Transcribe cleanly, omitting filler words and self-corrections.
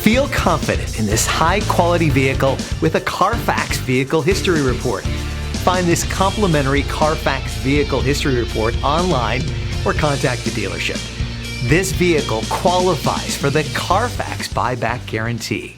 Feel confident in this high-quality vehicle with a Carfax Vehicle History Report. Find this complimentary Carfax Vehicle History Report online or contact the dealership. This vehicle qualifies for the Carfax Buyback Guarantee.